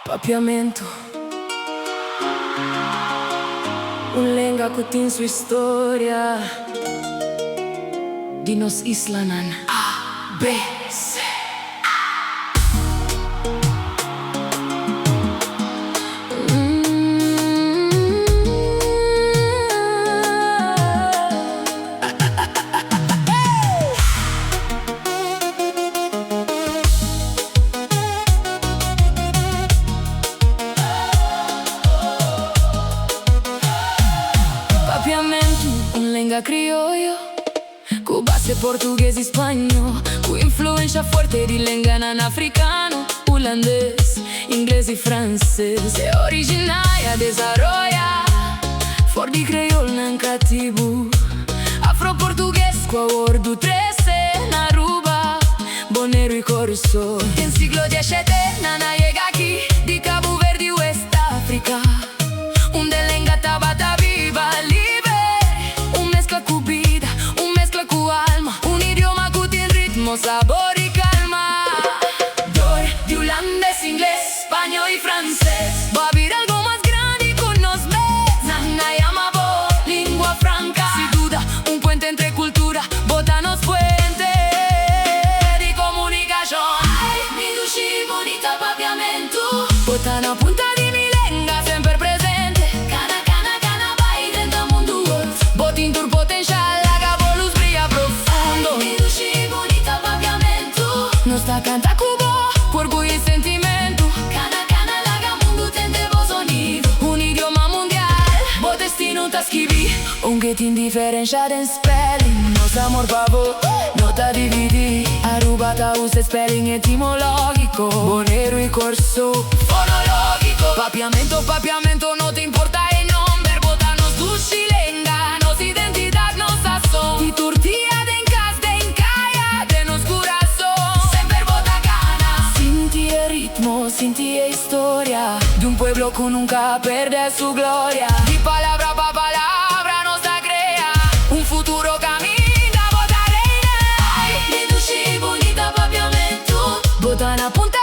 Papiamento, un lenga cutin su historia Dinos islanan A, B, C. Papiamento, un lenga criollo cu base portughez e spagnolo, cu influența forte di lenganan africano, ulandez, inglês e francês. É originaria de Zaroia, for di creol nancatibu, afro-portughez cu ordu trece na Aruba, Bonaire e Corso. En siglo XVII nana llega aquí di Cabo Verde, West Africa, unde lenga tabata viva liber, un mezcla cu vida, un mezcla cu alma, un idioma cu tin ritmo, sabor y calma. Dor de holandés, inglés, español y francés, va a haber algo más grande con nos ves. Nana llama bo, lingua franca, sin duda, un puente entre cultura, botanos puente de comunicación. Ay, mi dushi bonita papiamento, botana punta di mi lenga sempre presente. Cana, cana, cana, vai dentro mundo world, botin tur potencial, la gabolus brilla profundo. Ay, mi dushi bonita papiamento, no sta canta cubo, cu orgullo e sentimento. Cana, cana, laga mundo tente voz sonido, un idioma mundial, bo destino ta schivi, un get indifferenza den spelling. Nos amor pavo, nota dividi, Aruba ta use spelling etimologico, Bonaire y Corso, fonologico. Papiamento, papiamento, no te importa el nombre, botanos dushi lenga, nos identidad, nos sazón, y turtía de encas, de encaya, de nos corazón, sempre botacana. Sinti el ritmo, sinti la historia de un pueblo que nunca pierde su gloria. Y palabra pa palabra nos la crea un futuro camina, bota reina. Ay, mi dushi bonita papiamento, botana punta